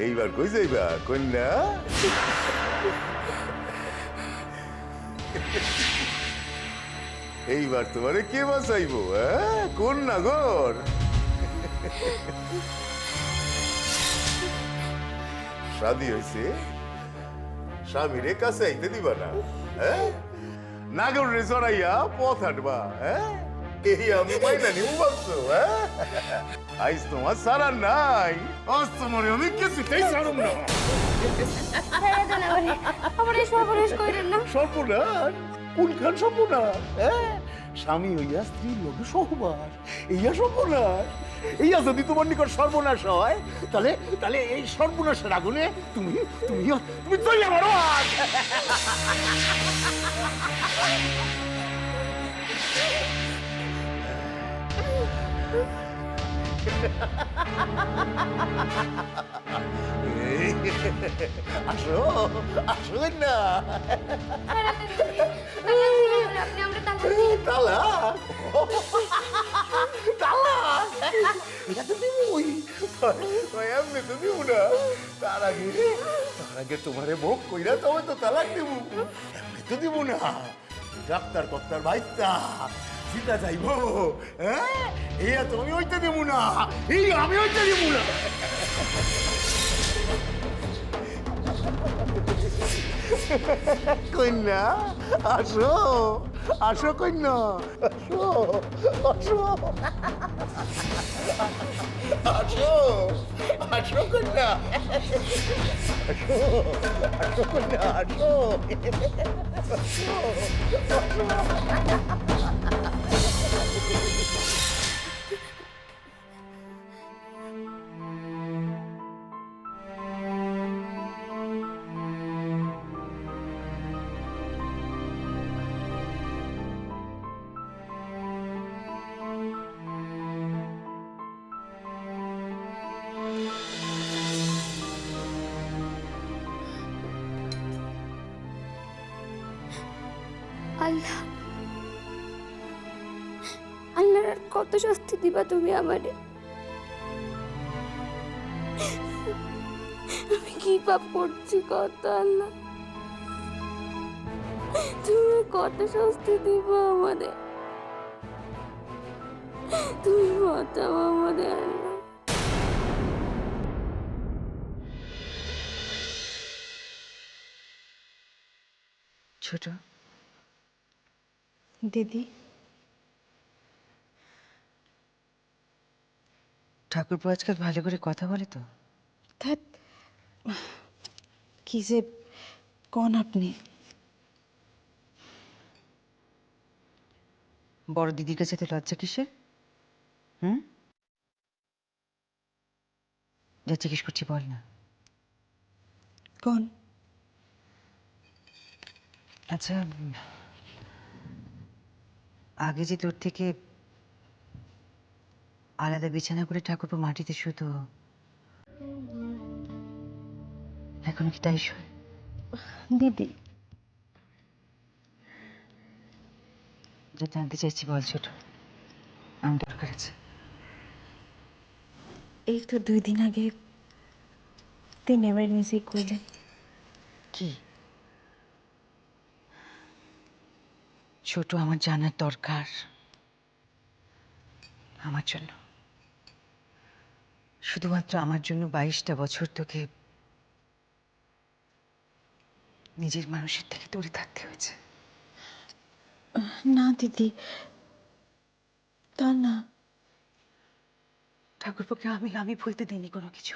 এইবার কই যাইবা কন্যা? এইবার তোমারে কে বাঁচাইবো? কোন নাগর? শাদি হয়েছে, স্বামীরে কাছে আইতে দিবা না? নাগর রে চড়াইয়া পথ হাঁটবা? এই আমি মাইনা নিব ভাবছো? আইস তোমার সারা নাই, আজ তোমার আমি কিছুতেই ছাড়ুম না। সর্বনাশ? কোনখান সর্বনাশ? স্বামী হইয়া স্ত্রীর লোকে সহবাস, এইয়া সর্বনাশ। এইয়া যদি তোমার নিকট সর্বনাশ হয়, তাহলে তাহলে এই সর্বনাশের আগুনে তুমি তুমি তুমি চলে মারো। আসো আসো না। তালাক তালাক এটা তো দিবই, এমনি তো দিব না। তার আগে তোমারে ভোগ কইরা তবে তো তালাক দিব, এমনি তো দিব না। ডাক্তার কর্তার ভাইতা সীতা যাইব, এইয়া তো আমি হইতে দিব না, এই আমি হইতে দিব না। কন্যা আসো আসো, কন্যা আসো আসো আসো আসো, কন্যা আসো আসো, কন্যা আসো। আল্লাহ, আল্লাহর আর কত শাস্তি দিবা তুমি আমারে? আমি কি পাপ করছি কত? আল্লাহ, তুমি কত শাস্তি দিবা আমাদের? তুমি বাঁচাও আমাদের আল্লাহ। ছোট দিদি, ঠাকুরপো আজকাল ভালো করে কথা বলে তো? ধ্যাৎ, কি যে কোন আপনি? বড় দিদির কাছে তো লজ্জা কিসের? যা জিজ্ঞেস করছি বল না। কোন? আচ্ছা, আগে যে তোর থেকে আলাদা বিছানা করে ঠাকুরপো মাটিতে শুতো, এখনো কি তাই শোয়? দিদি, যা জানতে চাইছি বল ছোট, আমার দরকার আছে। এই তো 2 দিন আগে 3 এমার্জেন্সি করলেন। কি ছোট, আমার জানার দরকার। আমার জন্য, শুধুমাত্র আমার জন্য 22টা বছর তোকে নিজের মানুষের থেকে দূরে থাকতে হয়েছে। না দিদি, তা না। ঠাকুরপোকে আমি আমি ভুলতে দিইনি কোনো কিছু।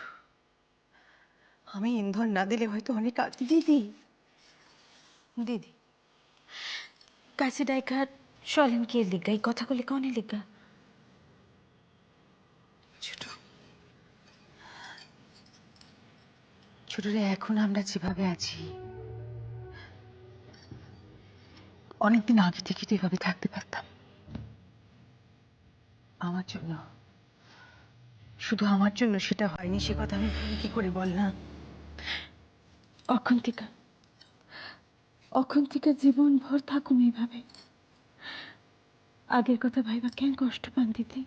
আমি ইন্ধন না দিলে হয়তো অনেক দিদি, দিদি, কাছে ডাইকা চলেন কে লিগা? এই কথাগুলি কনে লিগা? ছোট ছোট রে, এখন আমরা যেভাবে আছি, অনেকদিন আগে থেকে তো এভাবে থাকতে পারতাম। আমার জন্য, শুধু আমার জন্য সেটা হয়নি, সে কথা আমি ভুলি কি করে বল না? অখন থেকে জীবন ভর থাকুম এইভাবে। আগের কথা ভাইবা কেন কষ্ট পান দিদি?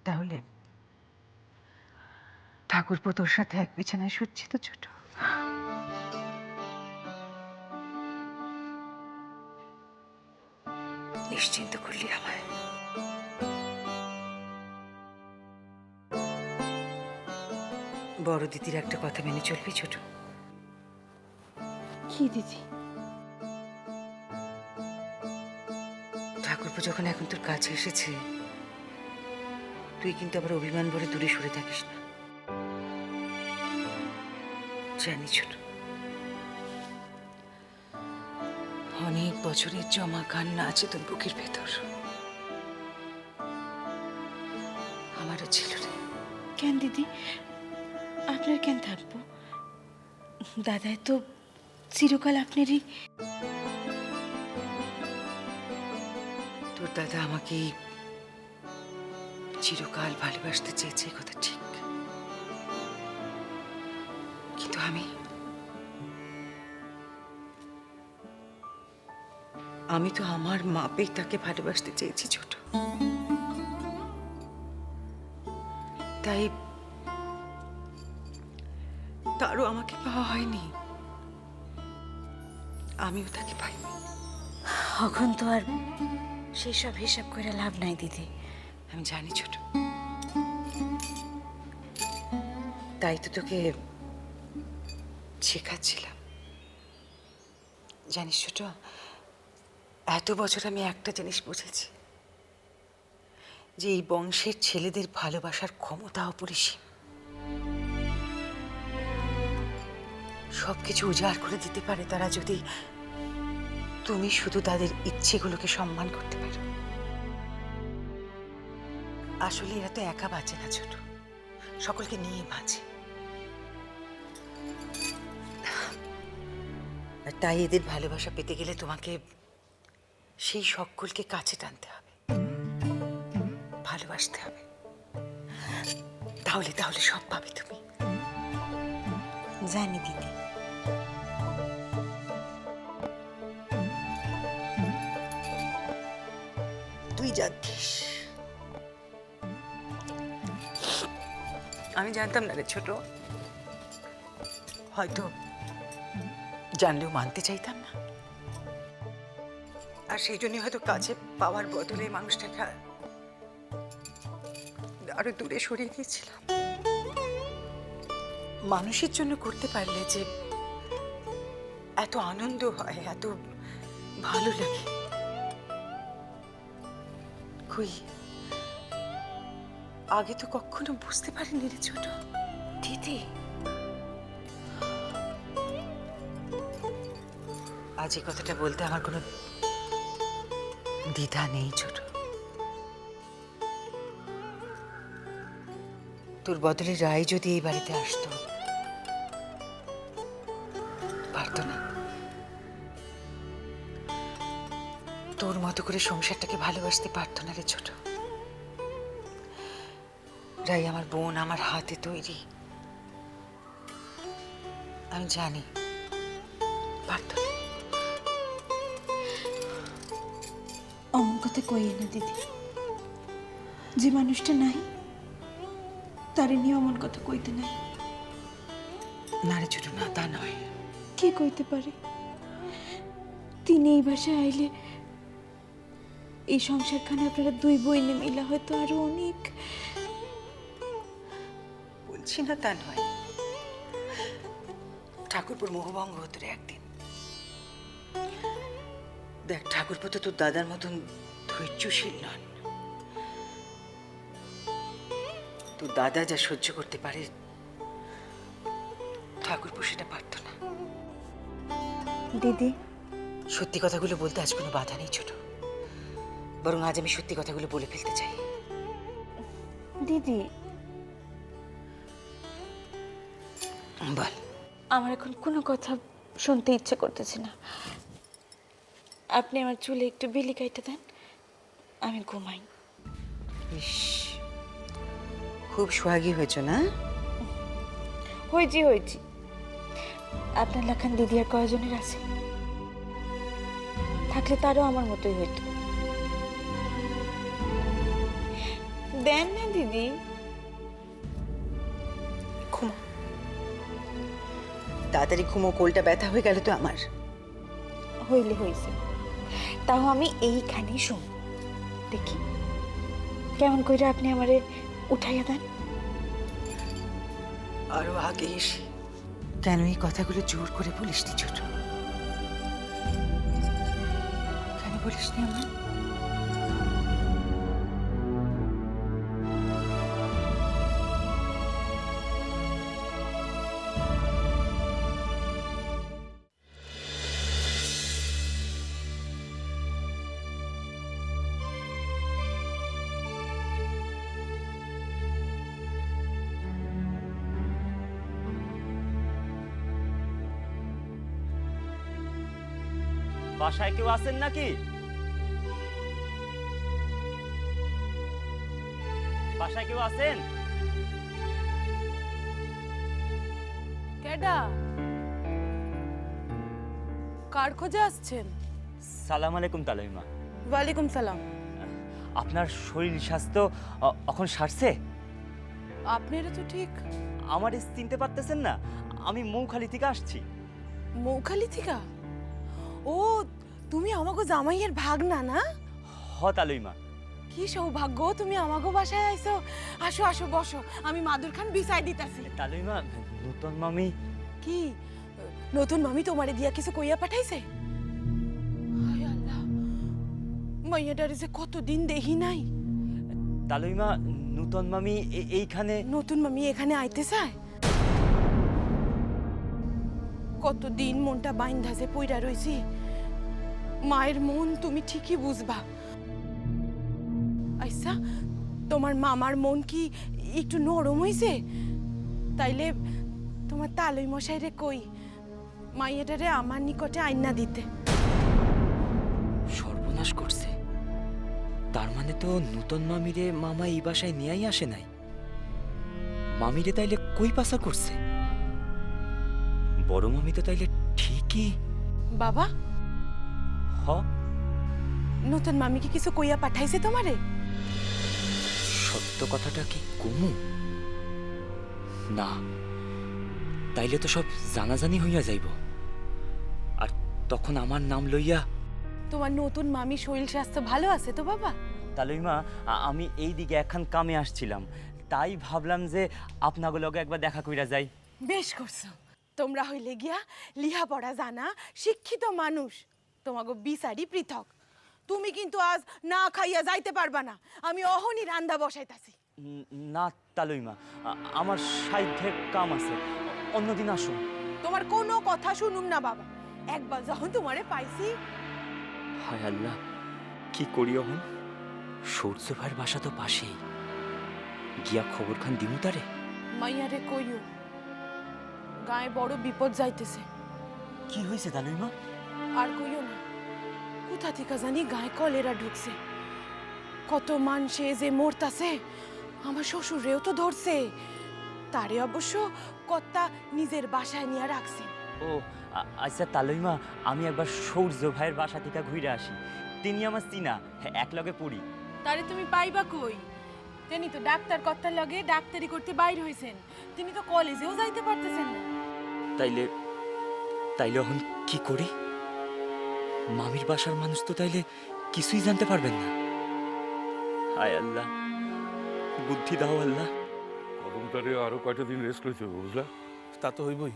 তাহলে ঠাকুরপো তোর সাথে এক বিছানায় শুচ্ছি তো ছোট? নিশ্চিন্ত করলি আমায়। বড় দিদির একটা কথা মেনে চলবি ছোট? কি দিদি? ঠাকুরপো যখন এখন তোর কাছে এসেছে, তুই কিন্তু আবার অভিমান ভরে দূরে সরে থাকিস না। জানি ছোট, অনেক বছরের জমা কান্না আছে তোর বুকের ভেতর। আমারও ছিল রে। কেন দিদি? আপনার কেন থাকবো? দাদাই তো চিরকাল আপনারই। তোর দাদা আমাকে চিরকাল ভালোবাসতে চেয়েছে, কথা ঠিক, কিন্তু আমি তো আমার মাপেই তাকে ভালোবাসতে চেয়েছি ছোট। তাই তারও আমাকে পাওয়া হয়নি, আমিও তাকে পাইনি। এখন তো আর সেই সব হিসাব করে লাভ নাই দিদি। আমি জানি ছোট, তাই তো তোকে শেখাচ্ছিলাম। জানিস ছোট, এত বছর আমি একটা জিনিস বুঝেছি, যে এই বংশের ছেলেদের ভালোবাসার ক্ষমতা অপরিসীম। সবকিছু উজাড় করে দিতে পারে তারা, যদি তুমি শুধু তাদের ইচ্ছেগুলোকে সম্মান করতে পারো। আসলে এরা তো একা বাঁচে না ছোট, সকলকে নিয়ে বাঁচে। আর তাই এদের ভালোবাসা পেতে গেলে তোমাকে সেই সকলকে কাছে টানতে হবে, ভালোবাসতে হবে। তাহলে তাহলে সব পাবে তুমি। জানি দিদি। তুই জানতিস, আমি জানতাম না রে ছোট। হয়তো জানলেও মানতে চাইতাম না, আর সেই জন্যই হয়তো কাছে পাওয়ার বদলে মানুষটাকে আরো দূরে সরিয়ে দিয়েছিলাম। মানুষের জন্য করতে পারলে যে এত আনন্দ হয়, এত ভালো লাগে, কই আগে তো কখনো বুঝতে পারিনি রে ছোট। দিদি, আজ এই কথাটা বলতে আমার কোনো দ্বিধা নেই ছোট। তোর বদলে রায় যদি এই বাড়িতে আসতো, পারতো না তোর মতো করে সংসারটাকে ভালোবাসতে, পারতো না রে ছোট। রাই আমার বোন, আমার হাতে তৈরি, আমি জানি পারতো না। অমন কথা কইয়ে না দিদি। যে মানুষটা নাই তারে নিয়ে অমন কথা কইতে নাই। না রে ছোট, না, তা নয়। কি কইতে পারে? তিনি এই বাসায় আইলে এই সংসারখানে আপনারা দুই বইনে মিলা হয়তো আরো অনেক। বলছি না তা নয়, ঠাকুরপুর মোহভঙ্গ হতো রে একদিন। দেখ, ঠাকুরপো তো তোর দাদার মতন ধৈর্যশীল নন। তোর দাদা যা সহ্য করতে পারে, ঠাকুরপো সেটা পারতো না। দিদি, সত্যি কথাগুলো বলতে আজ কোনো বাধা নেই ছোট, বরং আজ আমি সত্যি কথাগুলো বলে ফেলতে চাই। দিদি, বল। আমার এখন কোনো কথা শুনতে ইচ্ছে করতেছে না। আপনি আমার চুলে একটু বিলি কাইটা দেন, আমি ঘুমাই। ইস, খুব সোহাগী হয়েছ না? হয়েছি। আপনার লেখান দিদি আর কয়জনের আছে? থাকলে তারও আমার মতোই হইতো। দেন না দিদি। ঘুমো, তাড়াতাড়ি ঘুমো, কোলটা ব্যথা হয়ে গেল তো আমার। হইলে হইছে, তাও আমি এইখানেই শুন। দেখি কেমন কইরা আপনি আমারে উঠাইয়া দেন। আরো আগে এসে কেন এই কথাগুলো জোর করে বলিসনি ছোট? কেন বলিসনি আমার? বাসায় কেউ আছেন নাকি? বাসায় কেউ আছেন? কেডা? কার খোঁজে আসছেন? সালাম আলাইকুম তালাইমা। ওয়ালাইকুম সালাম। আপনার শরীর স্বাস্থ্য এখন সারছে? আপনারা তো ঠিক। আমার চিনতে পারতেছেন না? আমি মৌখালি থেকে আসছি। মৌখালি থেকে? ও, তুমি আমাগো জামাইয়ের ভাগনা না? হ তালাইমা। কি সৌভাগ্য তুমি আমাগো বাসায় আইছো। আসো আসো বসো, আমি মাদুর খান বিছাই দিতাছি। তালাইমা, নতুন মামি। কি নতুন মামি তোমারে দিয়া কিছু কইয়া পাঠাইছে? হায় আল্লাহ, মাইয়াটারে যে কতদিন দেখি নাই। তালাইমা, নতুন মামি এইখানে। নতুন মামি এখানে আইতে চায়? কতদিন মনটা বাইন্ধা যে পইরা রইছি। মায়ের মন তুমি ঠিকই বুঝবা। আচ্ছা, তোমার মামার মন কি একটু নরম হইছে? তাইলে তোমার তালই মশাই রে কই মাইয়াটারে আমার নিকটে আইনা দিতে। সর্বনাশ করছে। তার মানে তো নতুন মামিরে মামা এই বাসায় নিয়েই আসে নাই। মামিরে তাইলে কই পাসা করছে? বড় মামি তো তাইলে ঠিকই। বাবা, হ, নতুন মামি কি কিছু কইয়া পাঠাইছে তোমারে? সত্য কথাটা কি কমু? না, তাইলে তো সব জানাজানি হইয়া যাইব। আর তখন আমার নাম লইয়া। তোমার নতুন মামি শরীর স্বাস্থ্য ভালো আছে তো বাবা? তালইমা, আমি এই দিকে একখান কামে আসছিলাম, তাই ভাবলাম যে আপনাদের লগে একবার দেখা কইরা যাই। বেশ করছো। তোমরা হইলে গিয়া লিহা পড়া জানা শিক্ষিত মানুষ, তোমাগো বিচারি পৃথক। তুমি কিন্তু আজ না খাইয়া যাইতে পারবা না। আমি অহনি রান্দা বসাইতাছি। না তালইমা, আমার সাধ্যের কাম আছে, অন্যদিন আসুন। তোমার কোনো কথা শুনুম না বাবা। একবার যখন তোমারে পাইছি। হায় আল্লাহ, কি করি এখন? সূর্য ভাইয়ের বাসা তো পাশেই, গিয়া খবর খান দিমু তারে। মাইয়ারে কইও গায়ে বড় বিপদ যাইতেছে। কি হয়েছে তালইমা? আর কইও না, কোথা থেকে জানি গায়ে কলেরা ঢুকছে। কত মানুষে যে মরতাছে। আমার শ্বশুরেও তো ধরছে। তারে অবশ্য কর্তা নিজের বাসায় নিয়ে রাখছে। ও আচ্ছা তালইমা, আমি একবার সূর্য ভাইয়ের বাসা থেকে ঘুরে আসি। তিনি আমার চিনা, একলগে পড়ি। তারে তুমি পাইবা কই? তিনি তো ডাক্তার কর্তার লগে ডাক্তারি করতে বাইর হইছেন। তিনি তো কলেজেও যাইতে পারতেছেন না। তাইলে তাইলে এখন কি করি? মামির বাসার মানুষ তো তাইলে কিছুই জানতে পারবেন না। হায় আল্লাহ, বুদ্ধি দাও আল্লাহ। কদমটারে আরো কয়টা দিন রেস্ট লইতে হবে, বুঝলা? তা তো হইবই।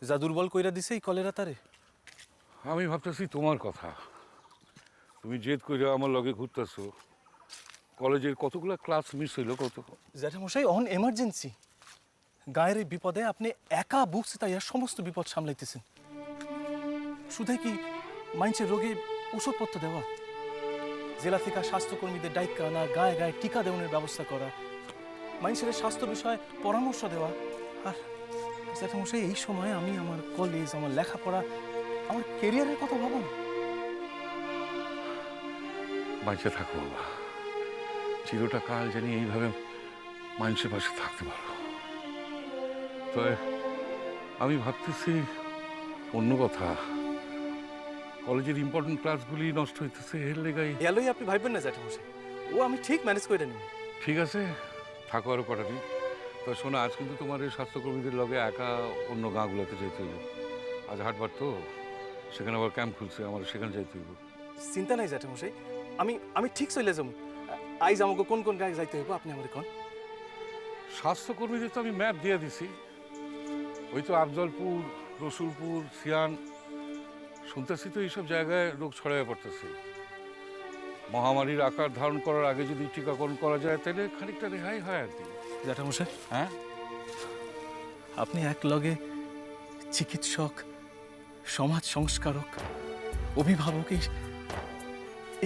যা দুর্বল কইরা দিছে এই কলেরা তারে। আমি ভাবতেছি তোমার কথা। তুমি জেদ কইরা আমার লগে ঘুরতেছো। কলেজের কতগুলা ক্লাস মিস হইলো কত। জ্যাঠামশাই অন এমার্জেন্সি। গায়ের এই বিপদে আপনি একা বুকস তাই সমস্ত বিপদ সামলাইতেছেন। শুধু কি মাইন্সের রোগে ওষুধপত্র দেওয়া, জেলা থেকে স্বাস্থ্যকর্মীদের দায়িত্ব আনা, গায়ে গায়ে টিকা দেওয়ানোর ব্যবস্থা করা, মাইন্সের স্বাস্থ্য বিষয়ে পরামর্শ দেওয়া। আর জ্যাঠামশাই এই সময় আমি আমার কলেজ, আমার লেখাপড়া, আমার কেরিয়ারের কথা ভাবুন। বাইচে থাকো বাবা, চিরটা কাল জানি এইভাবে মানুষের পাশে থাকতে পারো। তবে আমি ভাবতেছি অন্য কথা। কলেজের ইম্পর্টেন্ট ক্লাসগুলি নষ্ট হইতেছে, এর লেগাই। এলোই আপনি ভাববেন না জ্যাঠামশাই, ও আমি ঠিক ম্যানেজ করে নিব। ঠিক আছে, থাকো আরো কটা দিন। তো শোনো, আজ কিন্তু তোমার এই স্বাস্থ্যকর্মীদের লগে একা অন্য গাঁগুলোতে যেতে হইব। আজ হাটবার তো, সেখানে আবার ক্যাম্প খুলছে, আমার সেখানে যাইতে হইব। চিন্তা নাই জ্যাঠামশাই, আমি আমি ঠিক চলে যাম। আইজ আমাকে কোন কোন গায়ে যাইতে হইব আপনি আমার কোন। স্বাস্থ্যকর্মীদের তো আমি ম্যাপ দিয়ে দিছি। ওই তো আফজলপুর, রসুলপুর, সিয়ান, শুনতেছি তো এইসব জায়গায় রোগ ছড়াইয়া পড়তেছে। মহামারীর আকার ধারণ করার আগে যদি টিকাকরণ করা যায় তাহলে খানিকটা রেহাই হয় আর কি। জ্যাঠামশাই, হ্যাঁ, আপনি এক লগে চিকিৎসক, সমাজ সংস্কারক, অভিভাবক,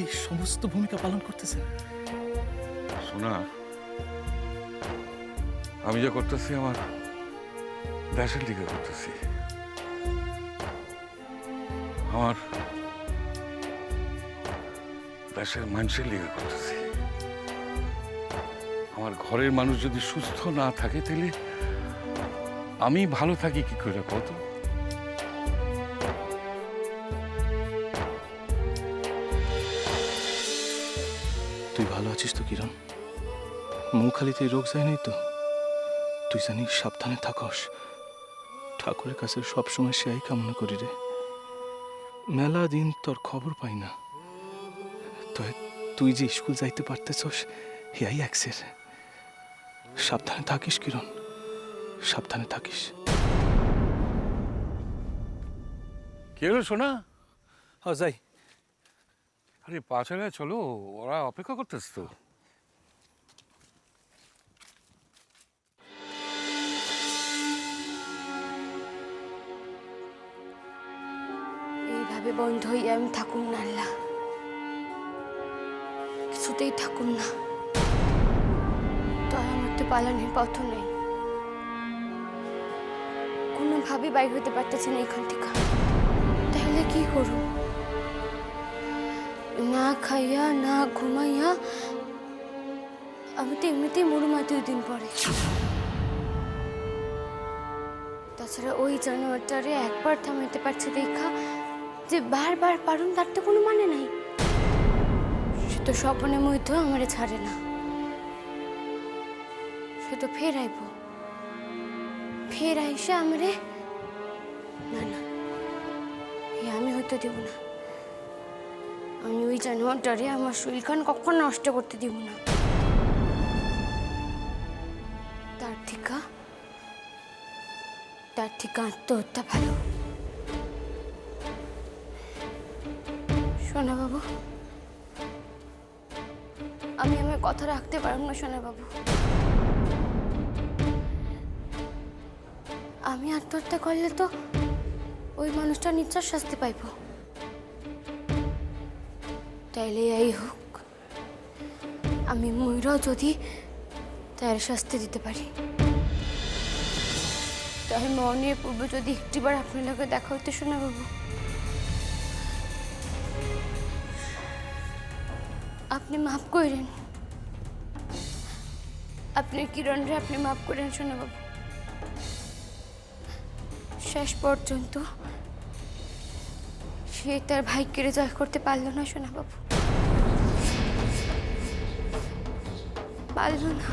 এই সমস্ত ভূমিকা পালন করতেছেন। শোনা, আমি যা করতেছি আমার দেশের দিকে করতেছি। আমার দেশের মানুষের লিগে করতেছি। আমার ঘরের মানুষ যদি সুস্থ না থাকে তাহলে আমি ভালো থাকি কি করে কত? তুই ভালো আছিস তো কিরণ? মুখালিতে রোগ যায় নাই তো? তুই জানি সাবধানে থাকস। ঠাকুরের কাছে সবসময় সেয়াই কামনা করি রে। মেলা দিন তোর খবর পাই না। তুই যে স্কুল যাইতে পারতেছস হেয়াই একসের। সাবধানে থাকিস কিরণ, সাবধানে থাকিস। কে হলো শোনা? যাই। আরে পাঁচালে চলো, ওরা অপেক্ষা করতেছে তো। এইভাবে বন্ধ হয়ে আমি থাকুম না আল্লাহ, কিছুতেই থাকুম না। তো আমার তো পালানোর পথ নেই, কোনোভাবে বাইর হতে পারতেছি না এখান থেকে। তাহলে কি করব? না খাইয়া না ঘুমাইয়া আমি তো এমনিতেই মরুমা 2 দিন পরে। তাছাড়া ওই জানোয়ারটারে একবার থামাইতে পারছে দেখা যে বারবার পারুন, তার তো কোনো মানে নাই। সে তো স্বপ্নের মধ্যেও আমারে ছাড়ে না। সে তো ফের আইব, ফের আইসা আমারে না না, আমি হয়তো দেব না। আমি ওই জানোয়ারটারে আমার শরীরখান কখন নষ্ট করতে দিব না। তার থেকে আত্মহত্যা ভালো। সোনা বাবু, আমি আমার কথা রাখতে পারব না সোনা বাবু। আমি আত্মহত্যা করলে তো ওই মানুষটা নিশ্চয় শাস্তি পাইব। তাইলে এই হোক, আমি ময়ূরাও যদি তার শাস্তি দিতে পারি। তাই মনের পূর্বে যদি একটিবার আপনার লগে দেখা হইতে শোনা বাবু, আপনি মাফ করেন। আপনি কিরণরে আপনি মাফ করেন শোনা বাবু। শেষ পর্যন্ত সে তার ভাইকে জয় করতে পারল না শোনা বাবু, পারল না।